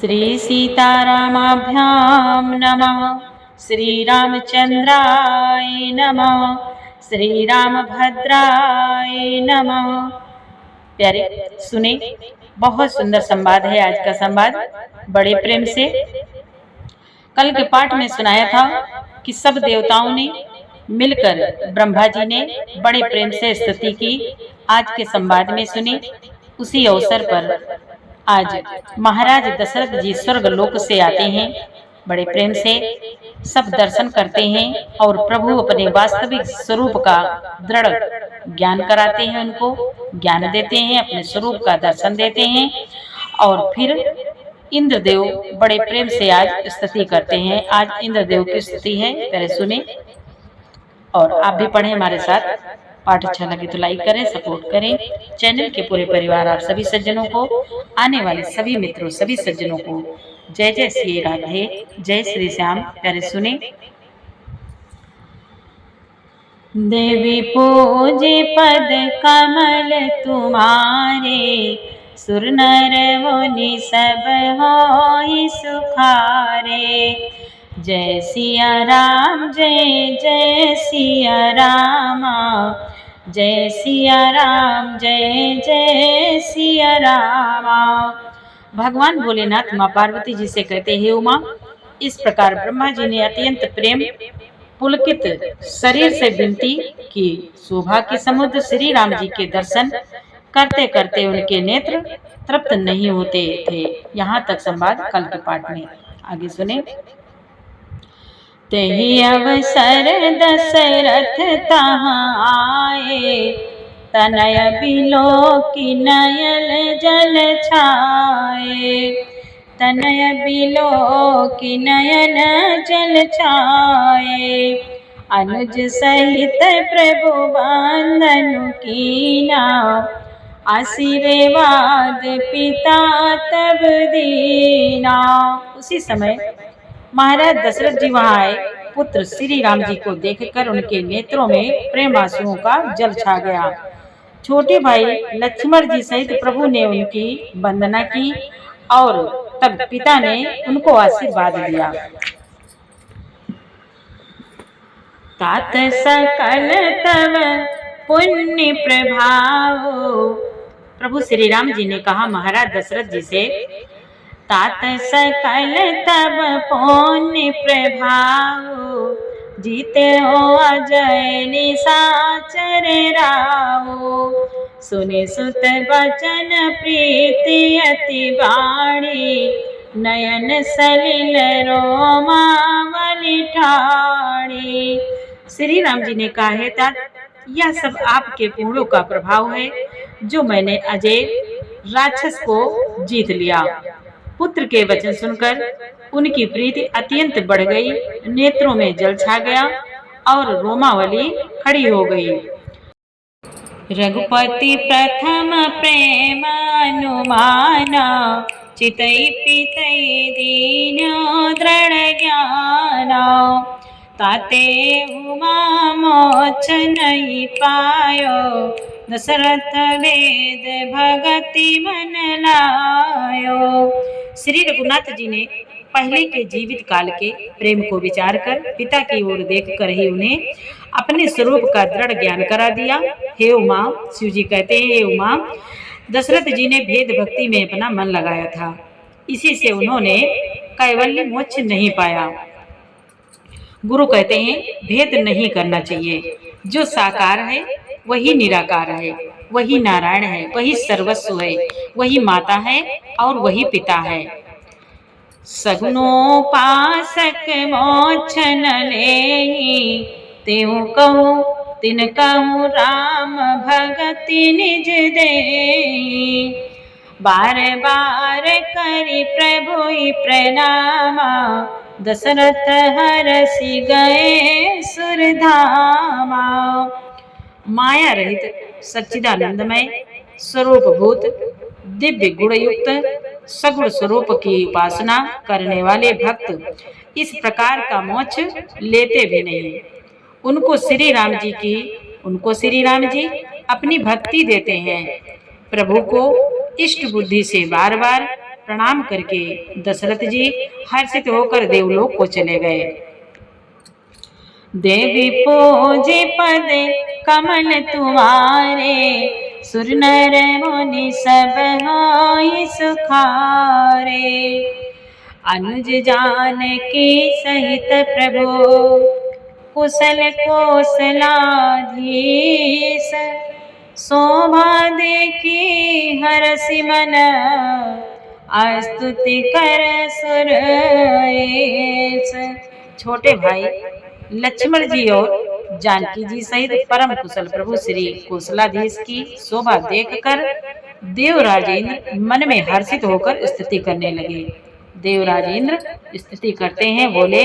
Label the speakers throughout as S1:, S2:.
S1: श्री सीतारामाभ्यां नमः। श्री रामचंद्राय नमः। श्री रामभद्राय नमः। प्यारे सुने, बहुत सुंदर संवाद है आज का संवाद। बड़े प्रेम से कल के पाठ में सुनाया था कि सब देवताओं ने मिलकर ब्रह्मा जी ने बड़े प्रेम से स्तुति की। आज के संवाद में सुने, उसी अवसर पर आज महाराज दशरथ जी स्वर्ग लोक से आते हैं। बड़े प्रेम से सब दर्शन करते हैं और प्रभु अपने वास्तविक स्वरूप का दृढ़ ज्ञान कराते हैं, उनको ज्ञान देते हैं, अपने स्वरूप का दर्शन देते हैं। और फिर इंद्रदेव बड़े प्रेम से आज स्तुति करते हैं। आज इंद्रदेव की स्तुति है, पहले सुने और आप भी पढ़ें हमारे साथ। पाठ अच्छा लगे तो लाइक करें, सपोर्ट करें। चैनल के पूरे परिवार, आप सभी सज्जनों को, आने वाले सभी मित्रों, सभी सज्जनों को जय जय श्री राधे, जय श्री श्याम। प्यारे सुने। देवी पूजे पद कमल तुम्हारे, सुर नर मुनि सब होई सुखारे। जय सिया राम, जय जय सिया रामा, जय सिया राम, जय जय सिया रामा। भगवान भोलेनाथ माँ पार्वती जी से कहते हैं, उमा, इस प्रकार ब्रह्मा जी ने अत्यंत प्रेम पुलकित शरीर से विनती की। शोभा के समुद्र श्री राम जी के दर्शन करते करते उनके नेत्र तृप्त नहीं होते थे। यहाँ तक संवाद कल के पाठ में। आगे सुने। तेहि अवसर दशरथ तहाँ आए, तनय बिलोकी नयन जल छाए। तनय बिलोकी नयन जल छाए, अनुज सहित प्रभु बंदन कीना। आशीर्वाद पिता तब दीना। उसी समय महाराज दशरथ जी वहाँ आए। पुत्र श्री राम जी को देखकर उनके नेत्रों में प्रेम आंसुओं का जल छा गया। छोटे भाई लक्ष्मण जी सहित प्रभु ने उनकी वंदना की और तब पिता ने उनको आशीर्वाद दिया। तात सकल तव पुण्य प्रभाव। प्रभु श्री राम जी ने कहा महाराज दशरथ जी से, तात सकल तब पुण्य प्रभाव, जीते हो अजय निशाचर राव। सुने सुत बचन प्रीति अति बाणी, नयन सलिल रोमावली ठाणी। श्री राम जी ने कहा है, तात, यह सब आपके गुणों का प्रभाव है जो मैंने अजय राक्षस को जीत लिया। पुत्र के वचन सुनकर उनकी प्रीति अत्यंत बढ़ गई, नेत्रों में जल छा गया और रोमावली खड़ी हो गई। रघुपति प्रथम प्रेम अनुमाना, चितई पितई दीनो दृढ़ ज्ञाना। ताते उमा मोक्ष नहीं पायो, दशरथ वेद भगति मन लायो। श्री रघुनाथ जी ने पहले के जीवित काल के प्रेम को विचार कर पिता की ओर देखकर ही उन्हें अपने स्वरूप का दृढ़ ज्ञान करा दिया। हे उमा, शिव जी कहते हैं, हे उमा, दशरथ जी ने भेद भक्ति में अपना मन लगाया था, इसी से उन्होंने कैवल्य मोक्ष नहीं पाया। गुरु कहते हैं, भेद नहीं करना चाहिए। जो साकार है वही निराकार है, वही नारायण है, वही सर्वस्व है, वही माता है और वही पिता है। सगुनोपासक मोक्ष न लेहि, तेहु कहूँ तिन कहूँ राम भगति निज देहि। बार बार करि प्रभु प्रणामा, दशरथ हरसि गए सुरधामा। माया रहित सच्चिदानंदमय स्वरूप भूत दिव्य गुण युक्त सगुण स्वरूप की उपासना करने वाले भक्त इस प्रकार का मोक्ष लेते भी नहीं। उनको श्री राम जी अपनी भक्ति देते हैं। प्रभु को इष्ट बुद्धि से बार बार प्रणाम करके दशरथ जी हर्षित होकर देवलोक को चले गए। देवी पूजे पद कमल तुम्हारे, सुर नर मुनि सब होय सुखारे। अनुज जानकी सहित प्रभु, कुशल कौशलाधीश। शोभा देखी हरषि मन, स्तुति कर सुरेश। छोटे भाई लक्ष्मण जी और जानकी जी सहित परम कुशल प्रभु श्री कौशलाधीश की शोभा देखकर देवराजेंद्र मन में हर्षित होकर स्तुति करने लगे। देवराजेंद्र स्तुति करते हैं, बोले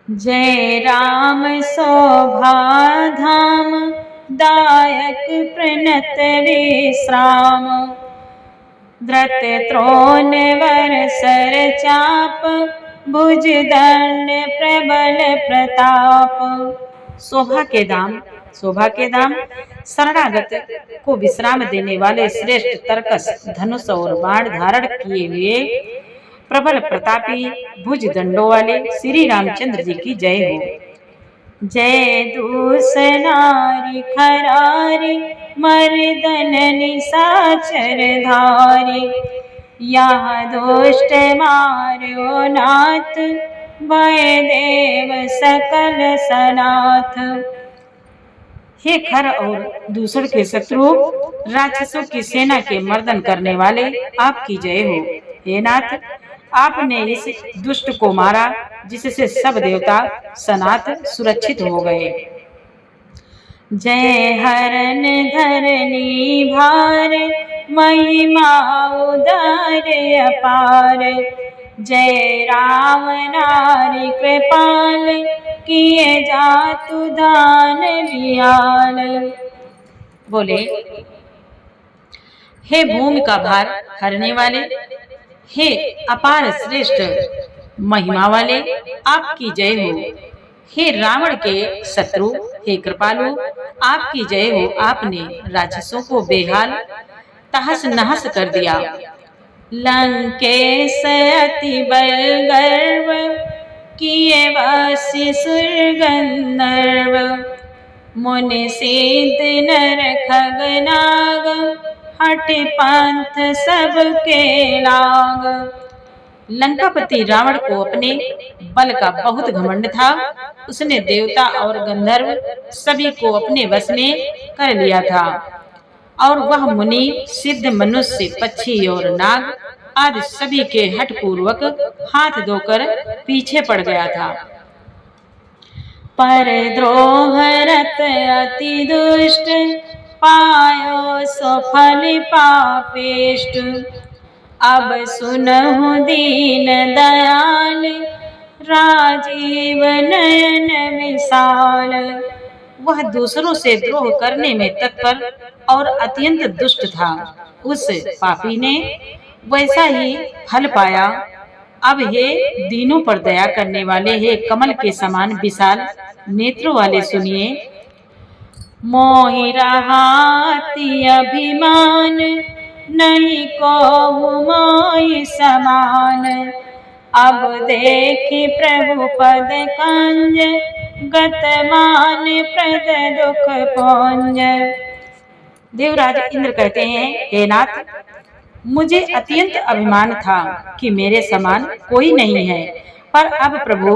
S1: जय राम शोभा धाम, दायक प्रणत विश्राम। धृत त्रोण वर सर चाप, भुज दंड प्रबल प्रताप। शोभा के दाम शरणागत को विश्राम देने वाले श्रेष्ठ तरकस धनुष और बाण धारण किए हुए प्रबल प्रतापी भुज दंडों वाले श्री रामचंद्र जी की जय हो। जय दूसनारी खरारी, मर्दन निशाचर धारी। यह दुष्ट मारो नाथ, भय देव सकल सनाथ। हे खर और दूसर के शत्रु राक्षसों की सेना के मर्दन करने वाले आपकी जय हो। हे नाथ, आपने इस दुष्ट को मारा जिससे सब देवता सनाथ सुरक्षित हो गए। जय हरन धरनी भार, महिमा उदार अपार। जय राम नारी कृपाल, किए जातु दान बियाल। बोले हे भूमि का भार हरने वाले, हे अपार श्रेष्ठ महिमा वाले, आपकी जय हो। हे रावण के शत्रु, हे कृपालु, आपकी जय हो। आपने राक्षसों को बेहाल तहस नहस कर दिया। लंकेश अति बल गर्व, किए वासी सुर गंधर्व। मुनि सिद्ध नर खग नाग, हठ पंथ सबके लाग। लंकापति रावण को अपने बल का बहुत घमंड था। उसने देवता और गंधर्व सभी को अपने वश में कर लिया था और वह मुनि सिद्ध मनुष्य पक्षी और नाग आदि सभी के हठ पूर्वक हाथ धोकर पीछे पड़ गया था। पर द्रोह रत अति दुष्ट, पायो सफल पापेष्ट। अब सुनहु दीन दयाल, राजीव नयन विशाल। वह दूसरों से द्रोह करने में तत्पर और अत्यंत दुष्ट था। उस पापी ने वैसा ही फल पाया। अब हे दीनों पर दया करने वाले, हे कमल के समान विशाल नेत्रों वाले, सुनिए। मोहि रहा अति अभिमान, नहीं को मोहि समान। अब देखि प्रभु पद कंज, गत मान प्रद दुख पुंज। देवराज इंद्र कहते हैं, हे नाथ, मुझे अत्यंत अभिमान था कि मेरे समान कोई नहीं है, पर अब प्रभु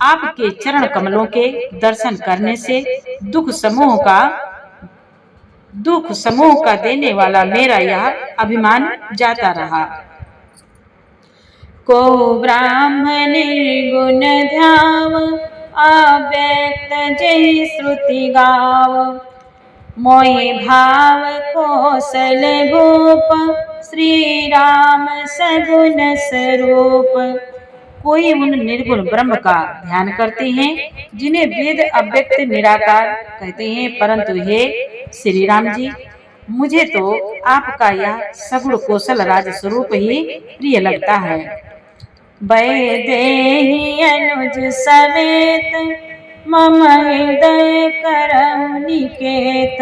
S1: आपके चरण कमलों के दर्शन करने से दुख समूह का देने वाला मेरा यह अभिमान जाता रहा। को ब्राह्मण निर्गुण ध्याव, अव्यक्त जय श्रुति गाव। मोहि भाव कौशल भूप, श्री राम सगुण स्वरूप। कोई उन निर्गुण ब्रह्म का ध्यान करते हैं जिन्हें वेद अव्यक्त निराकार कहते हैं, परंतु हे श्री राम जी, मुझे तो आपका यह सगुण कौशल राज स्वरूप ही प्रिय लगता है। वैदेही अनुज समेत, मम हृदय करहु निकेत।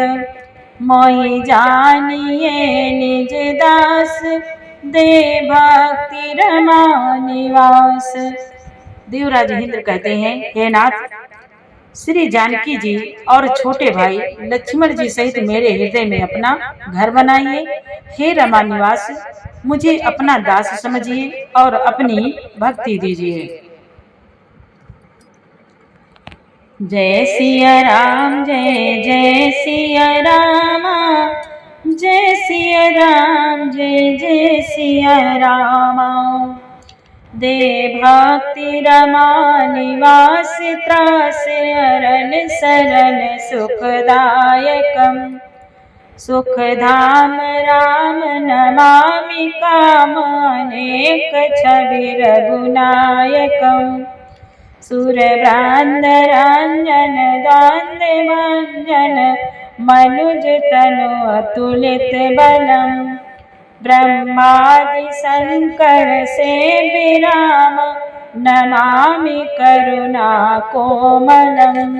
S1: मोहि जानिए निज दास, दे भक्ति रमा निवास। देवराज इंद्र कहते हैं, हे नाथ, श्री जानकी जी और छोटे भाई लक्ष्मण जी सहित मेरे हृदय में अपना घर बनाइए। हे रमा निवास, मुझे अपना दास समझिए और अपनी भक्ति दीजिए। जय सिया राम, जय जय सिया राम, जय सिया राम, जय जय सिया राम। दे भक्ति रमा निवास, त्रास हरन शरण सुखदायकम। सुख धाम राम नमामि, काम अनेक छवि रघुनायकम। सुर भ्रांत रंजन द्वंद भंजन, मनुज तनु अतुलित बलम। ब्रह्मादि शंकर से विराम, नमामि करुणा कोमलम।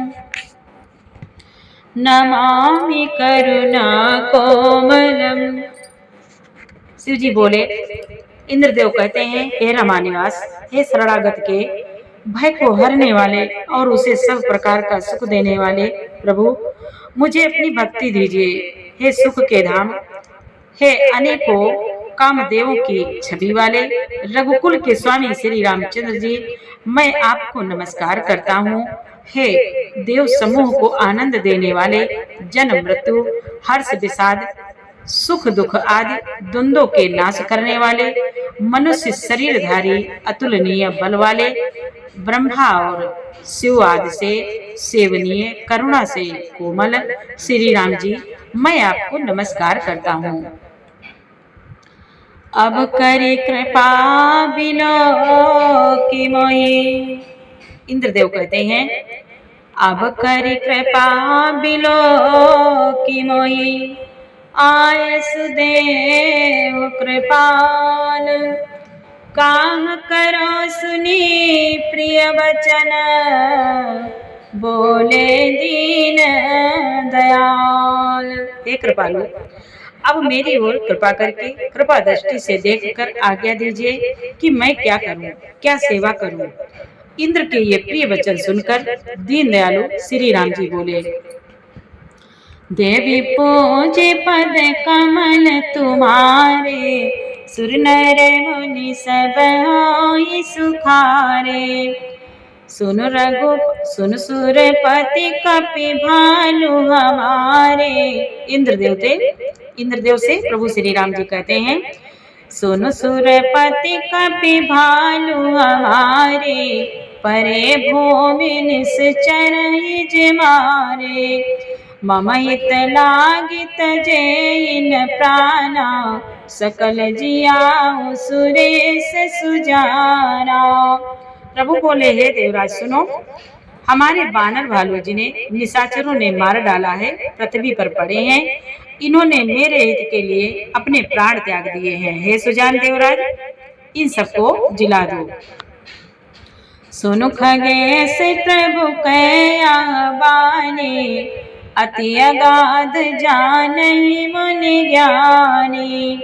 S1: नमामि करुणा कोमलम। शिव जी बोले, इंद्रदेव कहते हैं, हे रमानिवास, हे शरणागत के भय को हरने वाले और उसे सब प्रकार का सुख देने वाले प्रभु, मुझे अपनी भक्ति दीजिए। हे सुख के धाम, हे अनेकों कामदेवों की छवि वाले रघुकुल के स्वामी श्री रामचंद्र जी, मैं आपको नमस्कार करता हूँ। हे देव समूह को आनंद देने वाले, जन्म मृत्यु हर्ष विषाद सुख दुख आदि द्वंद्वों के नाश करने वाले, मनुष्य शरीरधारी अतुलनीय बल वाले, ब्रह्मा और शिव आदि से सेवनीय, करुणा से कोमल श्री राम जी, मैं आपको नमस्कार करता हूँ। अब करी कृपा बिलो की मोहि। इंद्रदेव कहते हैं, अब करी कृपा बिलो की मोहि, आय सुदेव कृपाल। काह करो सुनी प्रिय वचन, बोले दीन दयाल। हे कृपालु, अब मेरी ओर कृपा करके कृपा दृष्टि से देखकर आज्ञा दीजिए कि मैं क्या करूं, क्या सेवा करूं। इंद्र के ये प्रिय वचन सुनकर दीन दयालु श्री राम जी बोले, देवी पूजे पद कमल तुम्हारे, सुर नर मुनि सब होई सुखारे। सुन सुरपति कपि भालु हमारे। इंद्रदेव से प्रभु श्री राम जी कहते हैं, सुन सुरपति कपि भालु हमारे, परे भूमि निश्चर मारे। मम हित लागित जेइन प्राणा, सकल जियाउ सुरेश सुजाना। प्रभु बोले, हे देवराज सुनो, हमारे बानर भालू जिन्हें निशाचरों ने मार डाला है, पृथ्वी पर पड़े हैं। इन्होंने मेरे हित के लिए अपने प्राण त्याग दिए हैं। हे सुजान देवराज, इन सबको जिला दो। सुनु खगेश प्रभु कया बानी, अति अगाध जानहि मुनि ज्ञानी।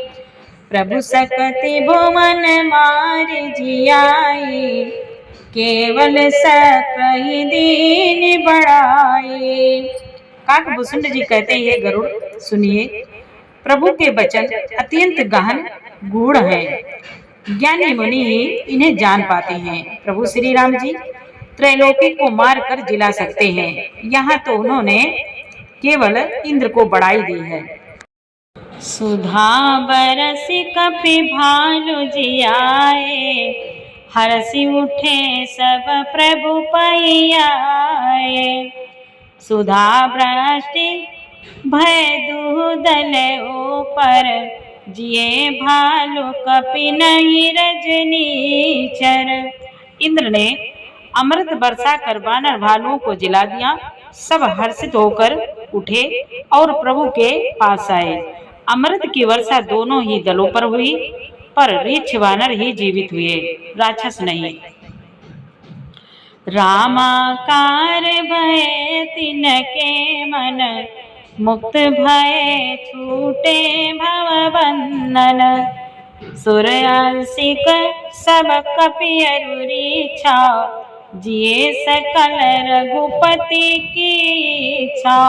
S1: प्रभु सकति भुवन मारि जियाई, केवल सकहि दीन बढ़ाई। काकभूषुंड जी कहते हैं, हे गरुड़ सुनिए, प्रभु के वचन अत्यंत गहन गूढ़ हैं, ज्ञानी मुनि ही इन्हें जान पाते हैं। प्रभु श्री राम जी त्रैलोकी को मार कर जिला सकते हैं, यहाँ तो उन्होंने केवल इंद्र को बढ़ाई दी है। सुधा बरसी कपि भालु जियाए, हरसि उठे सब प्रभु पैयाए। सुधा वृष्टि भय दूदल ऊपर, जिए भालु कपि नहीं रजनीचर। इंद्र ने अमृत बरसा कर बानर भालुओं को जिला दिया। सब हर्षित होकर उठे और प्रभु के पास आए। अमृत की वर्षा दोनों ही दलों पर हुई, पर रीछ वानर ही जीवित हुए, राक्षस नहीं। रामाकार भय तिनके मन, मुक्त भय छूटे भव बंधन। सुरयांसिक सब कपियरुरी छा, जिए सकल रघुपति की इच्छा।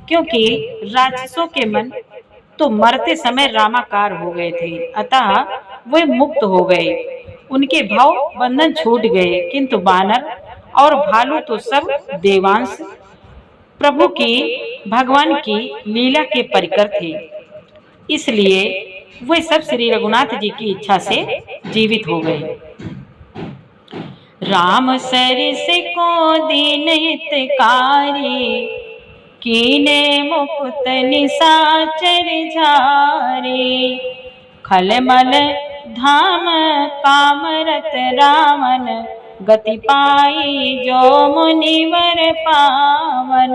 S1: क्योंकि राक्षसों के मन तो मरते समय रामाकार हो गए थे, अतः वे मुक्त हो गए, उनके भाव बंधन छूट गए। किंतु बानर और भालू तो सब देवांश प्रभु की, भगवान की लीला के परिकर थे, इसलिए वे सब श्री रघुनाथ जी की इच्छा से जीवित हो गए। राम सरिस को दीन हितकारी, कीने मुकुत निशाचर झारे। खलमल धाम कामरत रावण, गति पाई जो मुनिवर पावन।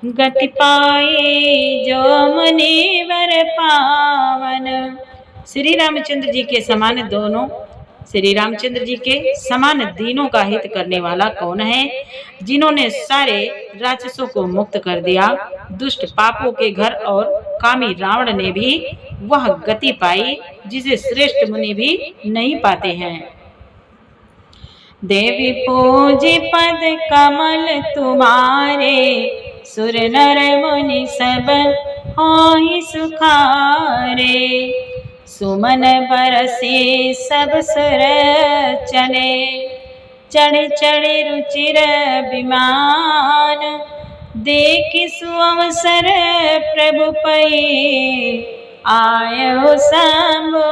S1: गति पाई जो मुनिवर पावन। श्री रामचंद्र जी के समान दोनों, श्री रामचंद्र जी के समान दीनों का हित करने वाला कौन है, जिन्होंने सारे राक्षसों को मुक्त कर दिया। दुष्ट पापों के घर और कामी रावण ने भी वह गति पाई जिसे श्रेष्ठ मुनि भी नहीं पाते हैं। देवी पूजी पद कमल तुम्हारे, सुर नर मुनि सब होई सुखारे। सुमन बरसे सब सुर चले, चढ़ चढ़ रुचिर विमान। देखि सुअवसर प्रभु पई, आयो शंभु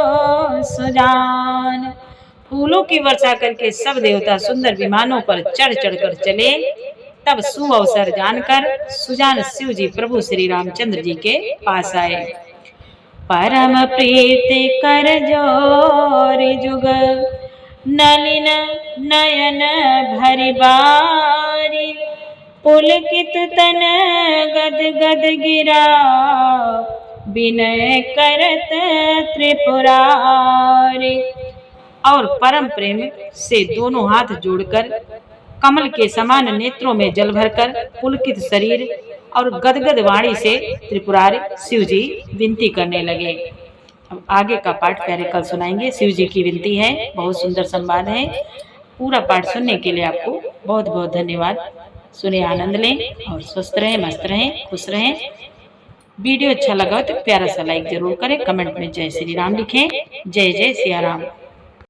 S1: सुजान। फूलों की वर्षा करके सब देवता सुंदर विमानों पर चढ़ चढ़ कर चले। तब सुअवसर जानकर सुजान शिव जी प्रभु श्री रामचंद्र जी के पास आए। परम प्रीति कर जोर जुग, नलिन नयन भरि बारी। पुलकित तन गद गद गिरा, विनय करत त्रिपुरारी। और परम प्रेम से दोनों हाथ जोड़कर, कमल के समान नेत्रों में जल भरकर, पुलकित शरीर और गदगद वाणी से त्रिपुरारी शिव जी विनती करने लगे। अब आगे का पाठ प्यारे कल सुनाएंगे। शिव जी की विनती है, बहुत सुंदर संवाद है। पूरा पाठ सुनने के लिए आपको बहुत बहुत धन्यवाद। सुने, आनंद लें और स्वस्थ रहें, मस्त रहें, खुश रहें। वीडियो अच्छा लगा तो प्यारा सा लाइक जरूर करें, कमेंट में जय श्री राम लिखें। जय जय सिया राम।